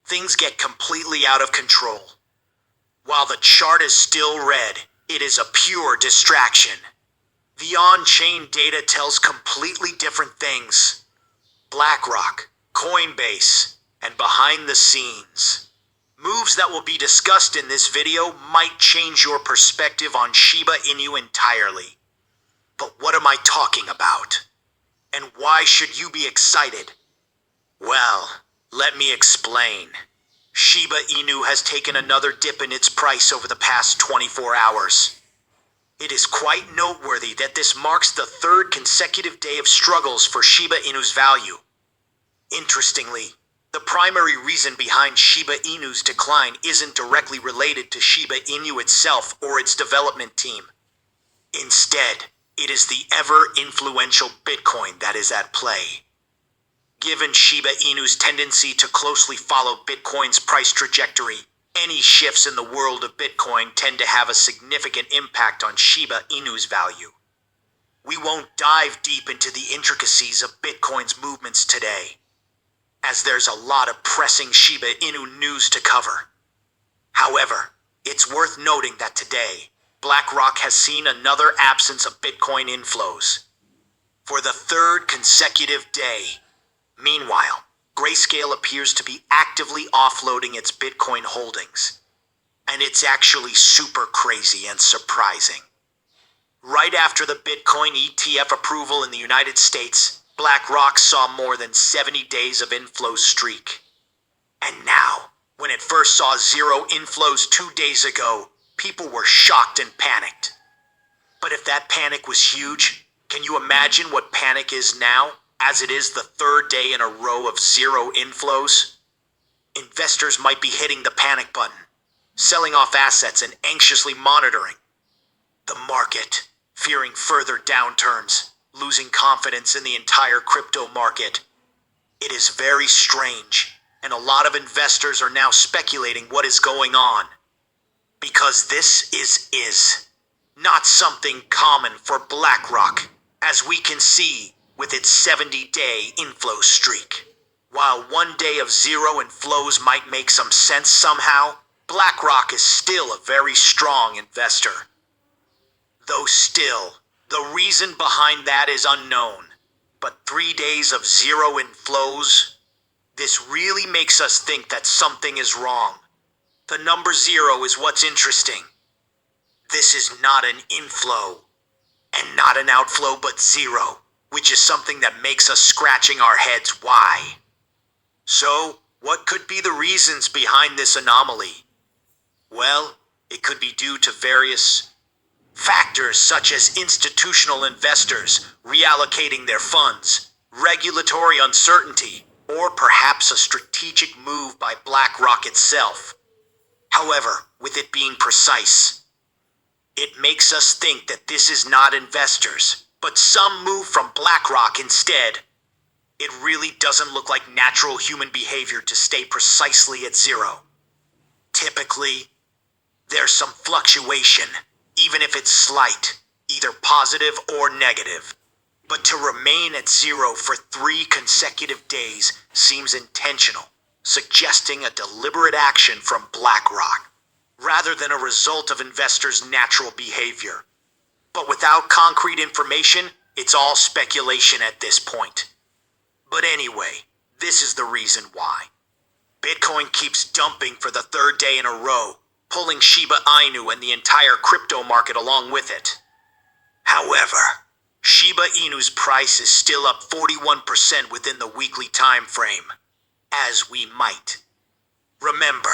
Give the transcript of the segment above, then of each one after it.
things get completely out of control. While the chart is still red, it is a pure distraction. The on-chain data tells completely different things. BlackRock, Coinbase, and behind the scenes. Moves that will be discussed in this video might change your perspective on Shiba Inu entirely. But what am I talking about? And why should you be excited? Well, let me explain. Shiba Inu has taken another dip in its price over the past 24 hours. It is quite noteworthy that this marks the third consecutive day of struggles for Shiba Inu's value. Interestingly, the primary reason behind Shiba Inu's decline isn't directly related to Shiba Inu itself or its development team. Instead, it is the ever-influential Bitcoin that is at play. Given Shiba Inu's tendency to closely follow Bitcoin's price trajectory, any shifts in the world of Bitcoin tend to have a significant impact on Shiba Inu's value. We won't dive deep into the intricacies of Bitcoin's movements today, as there's a lot of pressing Shiba Inu news to cover. However, it's worth noting that today, BlackRock has seen another absence of Bitcoin inflows for the third consecutive day. Meanwhile, Grayscale appears to be actively offloading its Bitcoin holdings. And it's actually super crazy and surprising. Right after the Bitcoin ETF approval in the United States, BlackRock saw more than 70 days of inflow streak. And now, when it first saw zero inflows 2 days ago, people were shocked and panicked. But if that panic was huge, can you imagine what panic is now, as it is the third day in a row of zero inflows? Investors might be hitting the panic button, selling off assets and anxiously monitoring the market, fearing further downturns, losing confidence in the entire crypto market. It is very strange, and a lot of investors are now speculating what is going on. Because this is not something common for BlackRock, as we can see with its 70-day inflow streak. While 1 day of zero inflows might make some sense somehow, BlackRock is still a very strong investor. Though still, the reason behind that is unknown. But 3 days of zero inflows? This really makes us think that something is wrong. The number 0 is what's interesting. This is not an inflow, and not an outflow but zero, which is something that makes us scratching our heads why. So, what could be the reasons behind this anomaly? Well, it could be due to various factors such as institutional investors reallocating their funds, regulatory uncertainty, or perhaps a strategic move by BlackRock itself. However, with it being precise, it makes us think that this is not investors, but some move from BlackRock instead. It really doesn't look like natural human behavior to stay precisely at zero. Typically, there's some fluctuation, even if it's slight, either positive or negative. But to remain at zero for 3 consecutive days seems intentional, suggesting a deliberate action from BlackRock, rather than a result of investors' natural behavior. But without concrete information, it's all speculation at this point. But anyway, this is the reason why. Bitcoin keeps dumping for the 3rd day in a row, pulling Shiba Inu and the entire crypto market along with it. However, Shiba Inu's price is still up 41% within the weekly time frame, as we might remember.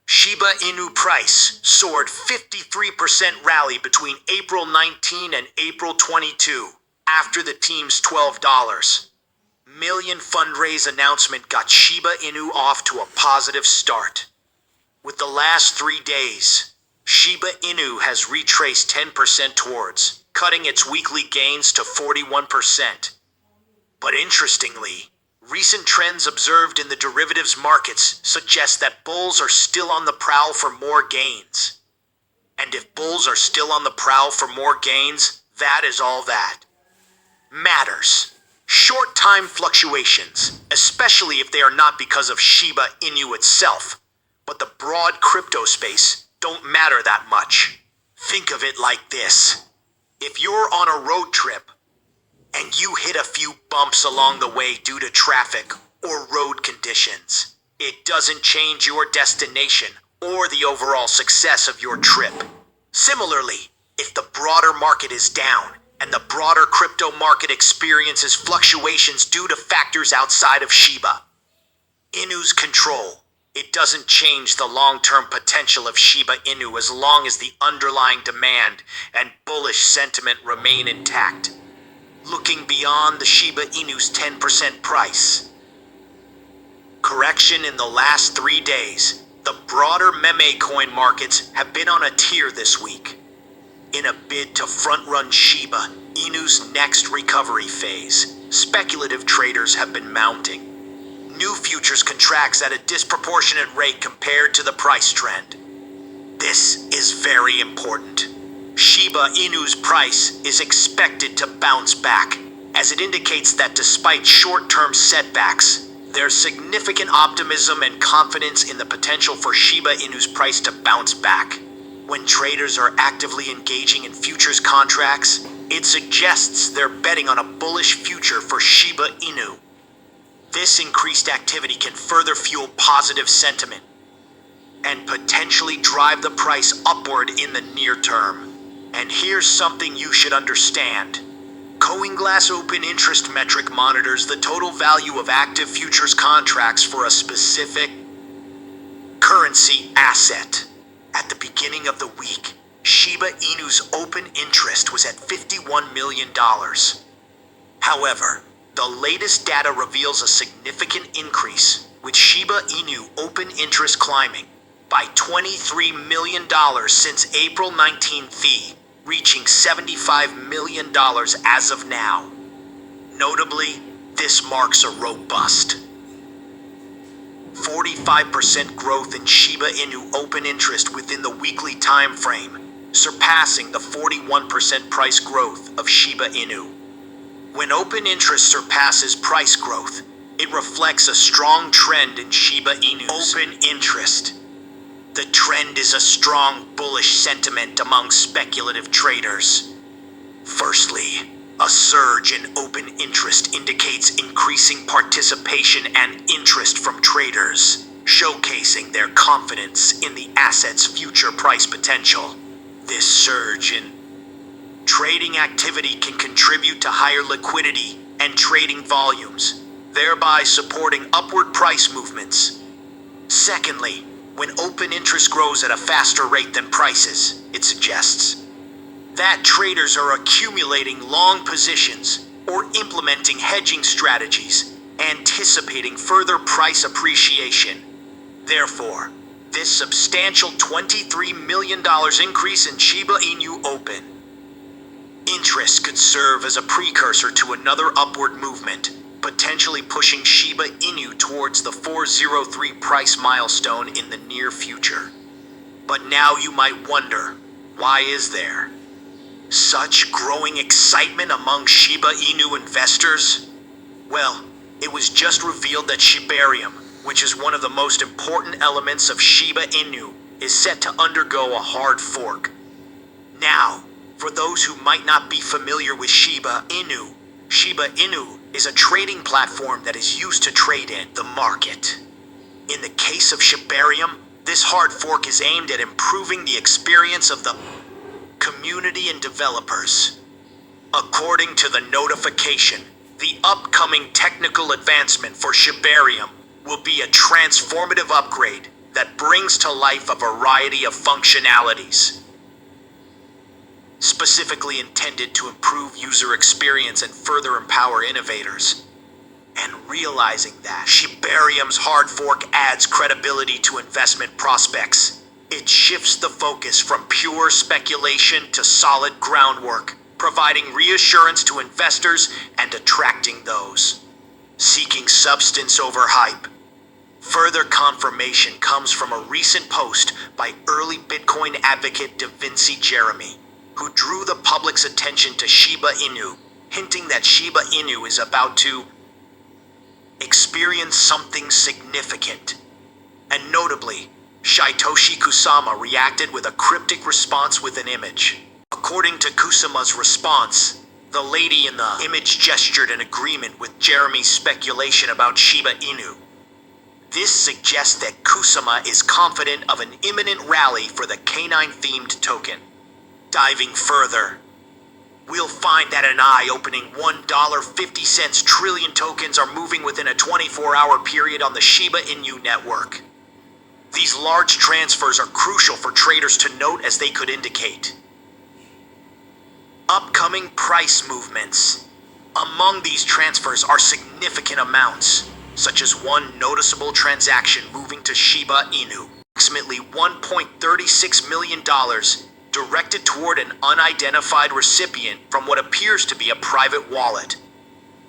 Shiba Inu price soared 53% rally between April 19 and April 22 after the team's $12 million fundraise announcement got Shiba Inu off to a positive start. With the last 3 days, Shiba Inu has retraced 10% towards, cutting its weekly gains to 41%. But interestingly, recent trends observed in the derivatives markets suggest that bulls are still on the prowl for more gains. And if bulls are still on the prowl for more gains, that is all that matters. Short-time fluctuations, especially if they are not because of Shiba Inu itself, but the broad crypto space, don't matter that much. Think of it like this. If you're on a road trip and you hit a few bumps along the way due to traffic or road conditions, it doesn't change your destination or the overall success of your trip. Similarly, if the broader market is down and the broader crypto market experiences fluctuations due to factors outside of Shiba Inu's control, it doesn't change the long-term potential of Shiba Inu as long as the underlying demand and bullish sentiment remain intact. Looking beyond the Shiba Inu's 10% price correction in the last 3 days, the broader meme coin markets have been on a tear this week. In a bid to front-run Shiba Inu's next recovery phase, speculative traders have been mounting new futures contracts at a disproportionate rate compared to the price trend. This is very important. Shiba Inu's price is expected to bounce back, as it indicates that despite short-term setbacks, there's significant optimism and confidence in the potential for Shiba Inu's price to bounce back. When traders are actively engaging in futures contracts, it suggests they're betting on a bullish future for Shiba Inu. This increased activity can further fuel positive sentiment and potentially drive the price upward in the near term. And here's something you should understand. Coinglass open interest metric monitors the total value of active futures contracts for a specific currency asset. At the beginning of the week, Shiba Inu's open interest was at $51 million. However, the latest data reveals a significant increase, with Shiba Inu open interest climbing by $23 million since April 19th, reaching $75 million as of now. Notably, this marks a robust 45% growth in Shiba Inu open interest within the weekly time frame, surpassing the 41% price growth of Shiba Inu. When open interest surpasses price growth, it reflects a strong trend in Shiba Inu's open interest. The trend is a strong bullish sentiment among speculative traders. Firstly, a surge in open interest indicates increasing participation and interest from traders, showcasing their confidence in the asset's future price potential. This surge in trading activity can contribute to higher liquidity and trading volumes, thereby supporting upward price movements. Secondly, when open interest grows at a faster rate than prices, it suggests that traders are accumulating long positions or implementing hedging strategies, anticipating further price appreciation. Therefore, this substantial $23 million increase in Shiba Inu open interest could serve as a precursor to another upward movement, potentially pushing Shiba Inu towards the 403 price milestone in the near future. But now you might wonder, why is there such growing excitement among Shiba Inu investors? Well, it was just revealed that Shibarium, which is one of the most important elements of Shiba Inu, is set to undergo a hard fork. Now, for those who might not be familiar with Shiba Inu is a trading platform that is used to trade in the market. In the case of Shibarium, this hard fork is aimed at improving the experience of the community and developers. According to the notification, the upcoming technical advancement for Shibarium will be a transformative upgrade that brings to life a variety of functionalities, specifically intended to improve user experience and further empower innovators. And realizing that Shibarium's hard fork adds credibility to investment prospects, it shifts the focus from pure speculation to solid groundwork, providing reassurance to investors and attracting those seeking substance over hype. Further confirmation comes from a recent post by early Bitcoin advocate Da Vinci Jeremy, who drew the public's attention to Shiba Inu, hinting that Shiba Inu is about to experience something significant. And notably, Shytoshi Kusama reacted with a cryptic response with an image. According to Kusama's response, the lady in the image gestured in agreement with Jeremy's speculation about Shiba Inu. This suggests that Kusama is confident of an imminent rally for the canine-themed token. Diving further, we'll find that an eye-opening $1.50 trillion tokens are moving within a 24-hour period on the Shiba Inu network. These large transfers are crucial for traders to note, as they could indicate upcoming price movements. Among these transfers are significant amounts, such as one noticeable transaction moving to Shiba Inu, approximately $1.36 million, directed toward an unidentified recipient from what appears to be a private wallet.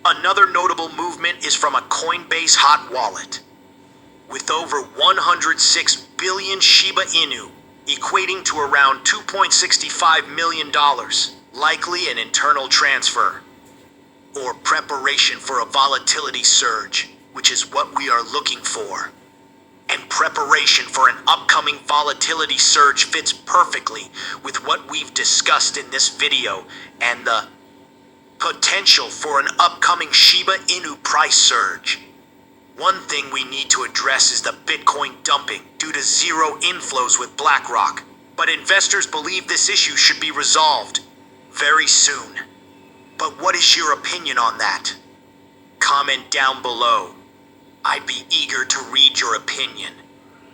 Another notable movement is from a Coinbase hot wallet, with over 106 billion Shiba Inu, equating to around $2.65 million, likely an internal transfer, or preparation for a volatility surge, which is what we are looking for. And preparation for an upcoming volatility surge fits perfectly with what we've discussed in this video and the potential for an upcoming Shiba Inu price surge. One thing we need to address is the Bitcoin dumping due to zero inflows with BlackRock, but investors believe this issue should be resolved very soon. But what is your opinion on that? Comment down below. I'd be eager to read your opinion.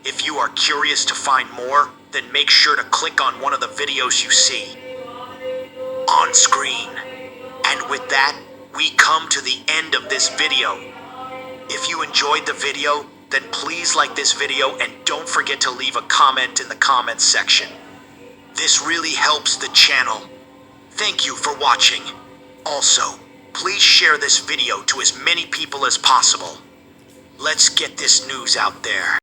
If you are curious to find more, then make sure to click on one of the videos you see on screen. And with that, we come to the end of this video. If you enjoyed the video, then please like this video and don't forget to leave a comment in the comments section. This really helps the channel. Thank you for watching. Also, please share this video to as many people as possible. Let's get this news out there.